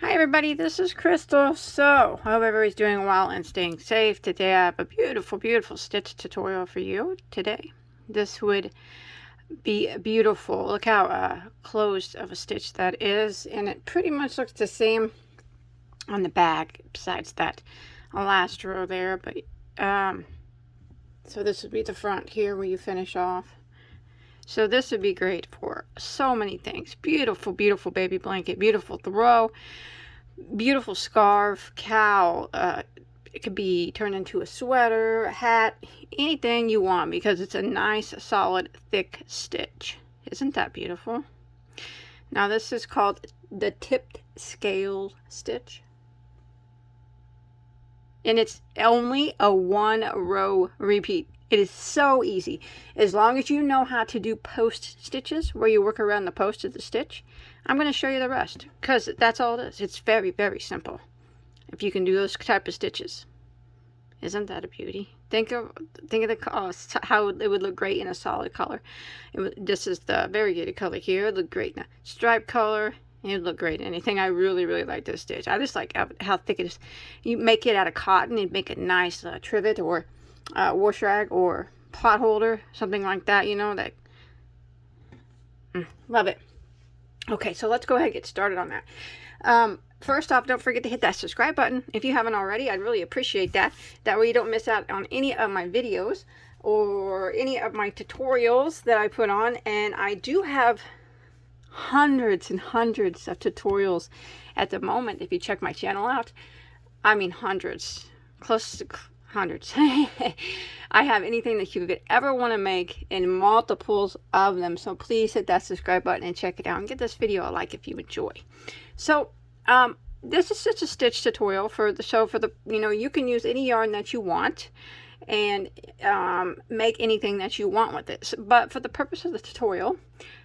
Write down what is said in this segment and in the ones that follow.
Hi everybody, this is Crystal. So, I hope everybody's doing well and staying safe. Today I have a beautiful stitch tutorial for you today. This would be beautiful. Look how closed of a stitch that is, and it pretty much looks the same on the back besides that last row there. But so this would be the front here where you finish off. So this would be great for so many things. Beautiful baby blanket, beautiful throw, beautiful scarf, cowl. It could be turned into a sweater, a hat, anything you want, because it's a nice, solid, thick stitch. Isn't that beautiful? Now this is called the Tipped Scales Stitch. And it's only a 1-row repeat. It is so easy. As long as you know how to do post stitches, where you work around the post of the stitch, I'm going to show you the rest, because that's all it is. It's very simple if you can do those type of stitches. Isn't that a beauty? Think of the how it would look great in a solid color. This is the variegated color here. It would look great in a striped color. It would look great in anything. I really like this stitch. I just like how thick it is. You make it out of cotton and make a nice trivet or wash rag or pot holder, something like that, you know, that love it. Okay, so let's go ahead and get started on that. First off, don't forget to hit that subscribe button if you haven't already. I'd really appreciate that. That way you don't miss out on any of my videos or any of my tutorials that I put on. And I do have hundreds and hundreds of tutorials at the moment. If you check my channel out, I mean hundreds, close to hundreds. I have anything that you could ever want to make in multiples of them. So please hit that subscribe button and check it out and give this video a like if you enjoy. So this is just a stitch tutorial for the you can use any yarn that you want and make anything that you want with this. But for the purpose of the tutorial,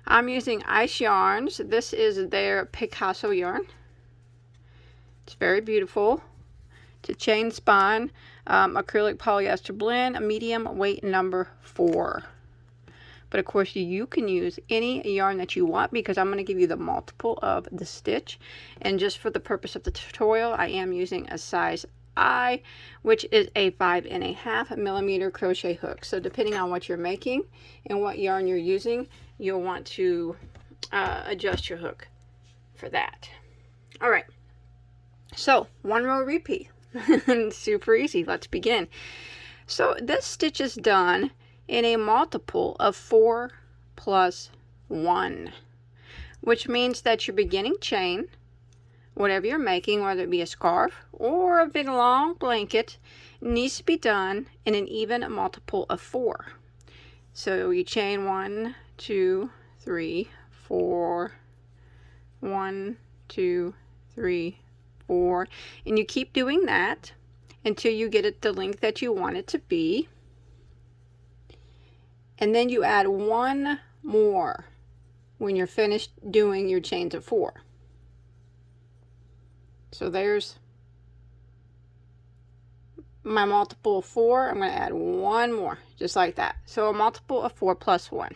I'm using Ice Yarns. This is their Picasso yarn. It's very beautiful. It's a chain spine acrylic polyester blend, a medium weight number 4. But of course you can use any yarn that you want, because I'm going to give you the multiple of the stitch. And just for the purpose of the tutorial, I am using a size I, which is a 5.5 millimeter crochet hook. So depending on what you're making and what yarn you're using, you'll want to adjust your hook for that. All right, so 1-row repeat. Super easy. Let's begin. So this stitch is done in a multiple of 4 plus 1, which means that your beginning chain, whatever you're making, whether it be a scarf or a big long blanket, needs to be done in an even multiple of 4. So you chain 1, 2, 3, 4, 1, 2, 3, 4, and you keep doing that until you get it the length that you want it to be. And then you add 1 more when you're finished doing your chains of 4. So there's my multiple of 4. I'm going to add 1 more, just like that. So a multiple of 4 plus 1.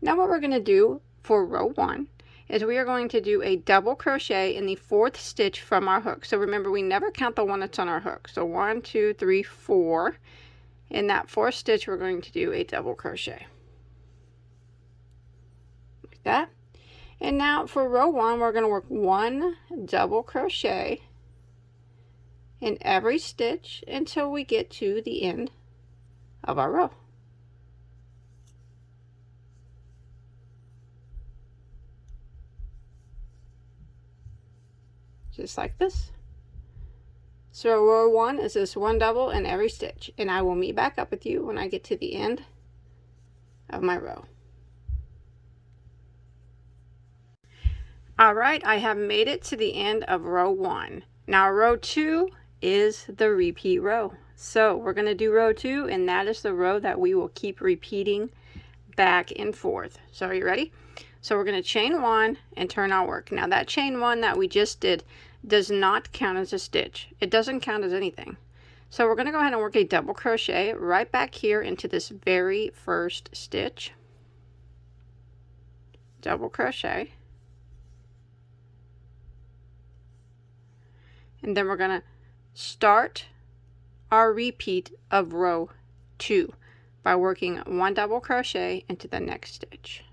Now what we're going to do for row 1 is we are going to do a double crochet in the 4th stitch from our hook. So remember, we never count the one that's on our hook. So 1, 2, 3, 4. In that 4th stitch, we're going to do a double crochet. Like that. And now for row 1, we're going to work 1 double crochet in every stitch until we get to the end of our row. Just like this. So row 1 is this 1 double in every stitch, and I will meet back up with you when I get to the end of my row. All right, I have made it to the end of row 1. Now row 2 is the repeat row. So we're going to do row 2, and that is the row that we will keep repeating back and forth. So are you ready? So we're going to chain 1 and turn our work. Now that chain 1 that we just did does not count as a stitch. It doesn't count as anything. So we're going to go ahead and work a double crochet right back here into this very first stitch. Double crochet. and then we're going to start our repeat of row 2 by working 1 double crochet into the next stitch.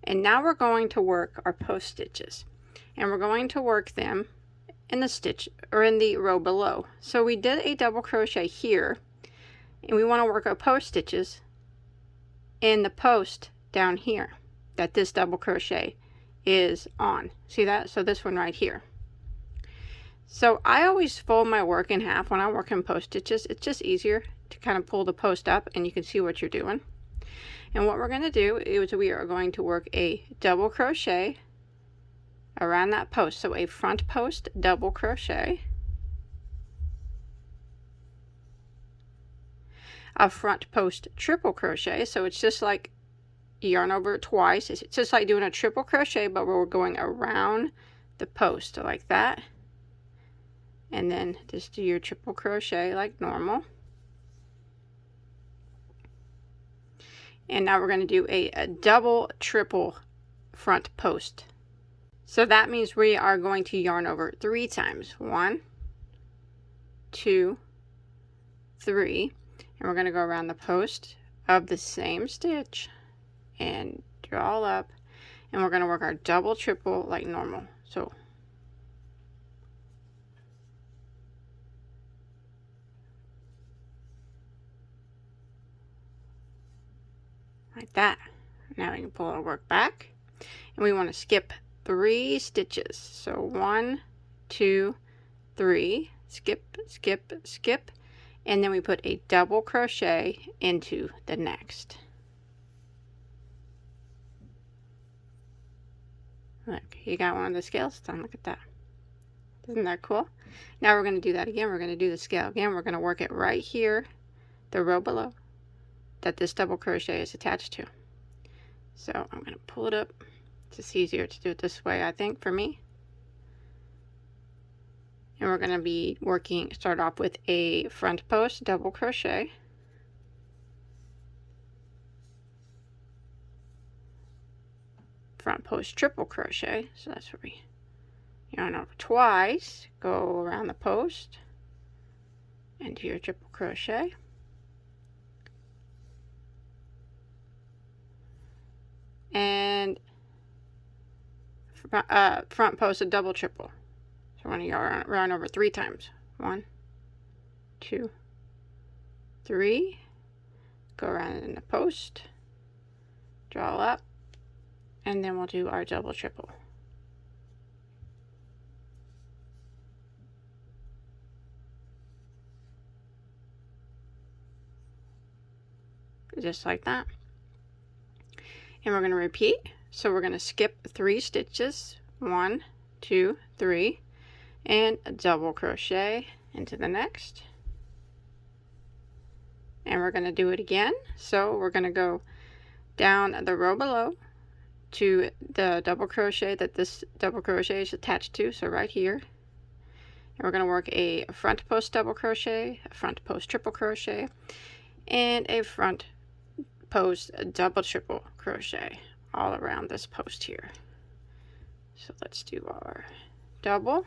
And now we're going to work our post stitches, and we're going to work them in the stitch or in the row below. So we did a double crochet here, and we want to work our post stitches in the post down here that this double crochet is on. See that? So this one right here. So I always fold my work in half when I'm working post stitches. It's just easier to kind of pull the post up and you can see what you're doing. And what we're going to do is we are going to work a double crochet around that post. So a front post double crochet, a front post triple crochet. So it's just like yarn over twice. It's just like doing a triple crochet, but we're going around the post like that. And then just do your triple crochet like normal. And now we're going to do a double triple front post. So that means we are going to yarn over 3 times. 1, 2, 3. And we're going to go around the post of the same stitch and draw up. And we're going to work our double triple like normal. So like that. Now we can pull our work back, and we want to skip 3 stitches. So 1, 2, 3, skip, skip, skip, and then we put a double crochet into the next. Look, you got one of the scales done. Look at that. Isn't that cool? Now we're going to do that again. We're going to do the scale again. We're going to work it right here, the row below that this double crochet is attached to. So I'm going to pull it up. It's just easier to do it this way, I think, for me. And we're going to be working, start off with a front post double crochet, front post triple crochet. So that's where we yarn over twice, go around the post, and do your triple crochet. And front post a double triple. So we're going to yarn over 3 times. 1, 2, 3. Go around in the post, draw up, and then we'll do our double triple. Just like that. And we're going to repeat. So we're going to skip 3 stitches, 1, 2, 3, and a double crochet into the next. And we're going to do it again. So we're going to go down the row below to the double crochet that this double crochet is attached to, so right here. And we're going to work a front post double crochet, a front post triple crochet, and a front post double triple crochet all around this post here. So let's do our double,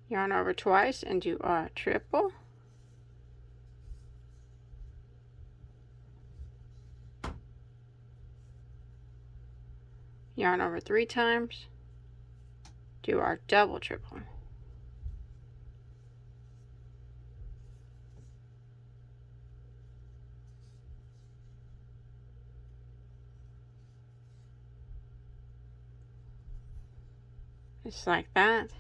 yarn over twice and do our triple, yarn over 3 times, do our double triple. Just like that.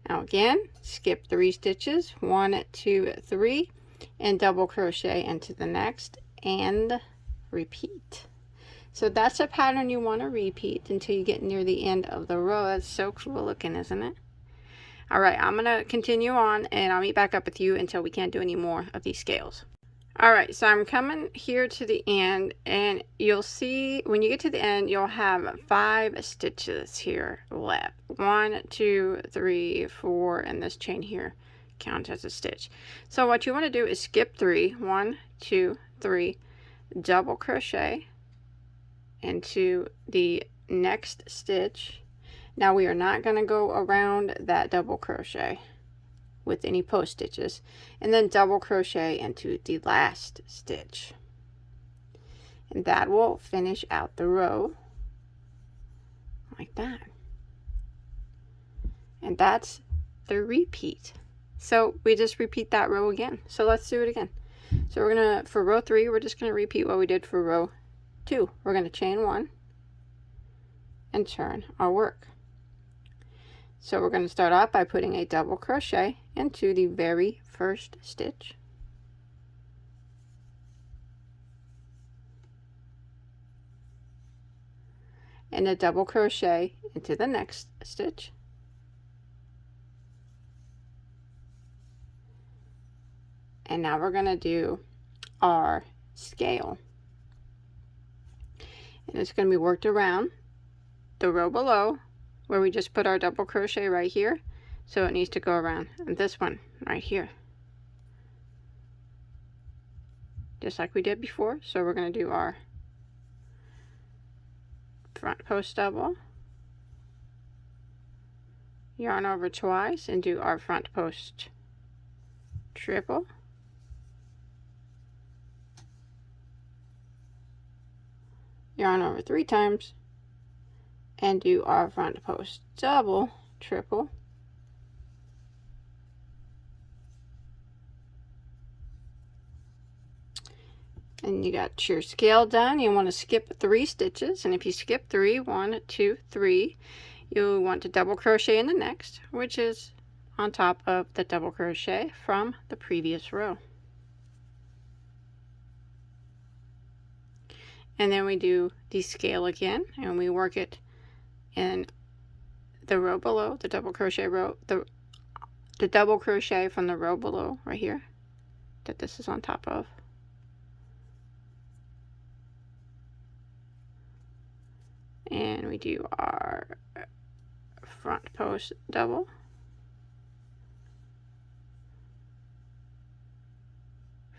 Now again, skip 3 stitches, 1, 2, 3, and double crochet into the next and repeat. So that's a pattern you want to repeat until you get near the end of the row. That's so cool looking, isn't it? Alright, I'm going to continue on and I'll meet back up with you until we can't do any more of these scales. Alright, so I'm coming here to the end, and you'll see when you get to the end you'll have 5 stitches here left. 1, 2, 3, 4, and this chain here count as a stitch. So what you want to do is skip 3, 1, 2, 3, double crochet into the next stitch. Now we are not going to go around that double crochet with any post stitches, and then double crochet into the last stitch, and that will finish out the row like that. And that's the repeat. So we just repeat that row again. So let's do it again. So we're gonna, for row 3, we're just gonna repeat what we did for row 2. We're gonna chain 1 and turn our work. So we're gonna start off by putting a double crochet into the very first stitch. And a double crochet into the next stitch. And now we're going to do our scale. And it's going to be worked around the row below where we just put our double crochet right here. So it needs to go around and this one right here. Just like we did before. So we're going to do our front post double, yarn over twice, and do our front post triple, yarn over 3 times, and do our front post double, triple, and you got your scale done. You want to skip 3 stitches, and if you skip 3, 1, 2, 3, you want to double crochet in the next, which is on top of the double crochet from the previous row. And then we do the scale again, and we work it in the row below, the double crochet row, the double crochet from the row below right here that this is on top of. And we do our front post double,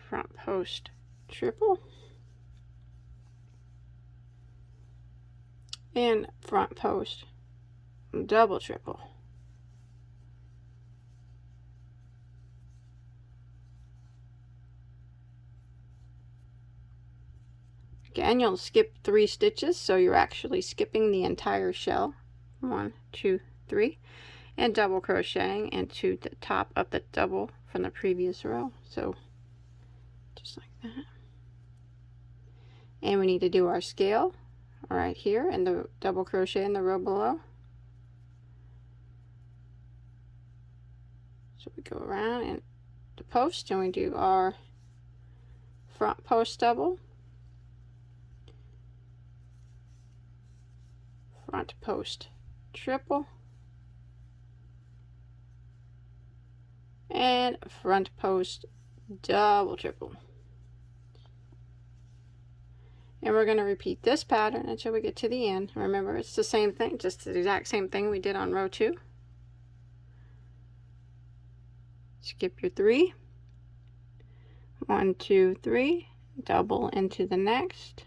front post triple, and front post double triple. Again, you'll skip 3 stitches, so you're actually skipping the entire shell. 1, 2, 3, and double crocheting into the top of the double from the previous row. So just like that. And we need to do our scale right here and the double crochet in the row below. So we go around and the post, and we do our front post double, front post triple, and front post double triple. And we're going to repeat this pattern until we get to the end. Remember, it's the same thing, just the exact same thing we did on row 2. Skip your 3, 1, 2, 3, double into the next,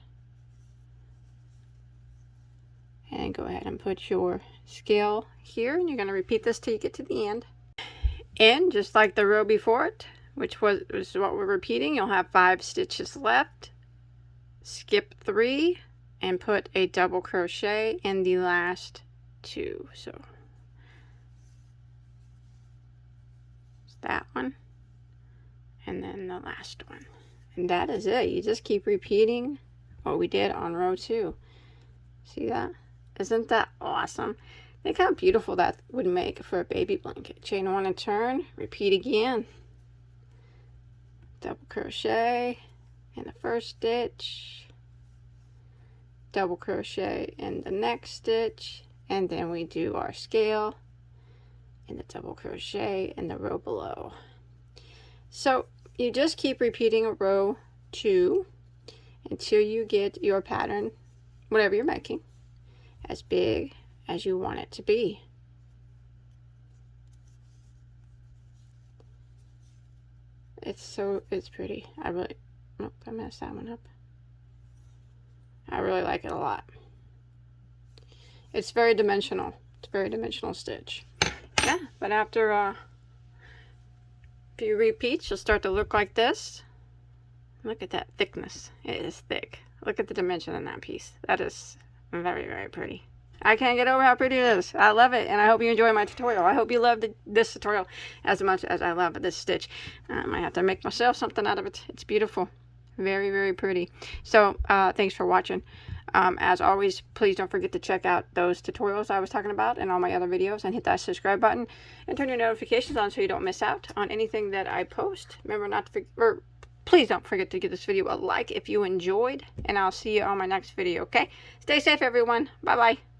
and go ahead and put your scale here, and you're going to repeat this till you get to the end. And just like the row before it, which was what we're repeating, you'll have 5 stitches left. Skip 3 and put a double crochet in the last 2. So it's that one and then the last one, and that is it. You just keep repeating what we did on row 2. See that? Isn't that awesome? Think how beautiful that would make for a baby blanket. Chain 1 and turn, repeat again, double crochet in the first stitch, double crochet in the next stitch, and then we do our scale in the double crochet in the row below. So you just keep repeating a row 2 until you get your pattern, whatever you're making, as big as you want it to be. it's pretty. I really, oh, I messed that one up. I really like it a lot. It's very dimensional. It's a very dimensional stitch. Yeah, but after a few repeats, you'll start to look like this. Look at that thickness. It is thick. Look at the dimension in that piece. That is very, very pretty. I can't get over how pretty it is. I love it, and I hope you enjoy my tutorial. I hope you love this tutorial as much as I love this stitch. I might have to make myself something out of it. It's beautiful. Very, very pretty. So, thanks for watching. As always, please don't forget to check out those tutorials I was talking about and all my other videos, and hit that subscribe button and turn your notifications on so you don't miss out on anything that I post. Remember not to please don't forget to give this video a like if you enjoyed, and I'll see you on my next video, okay? Stay safe, everyone. Bye-bye.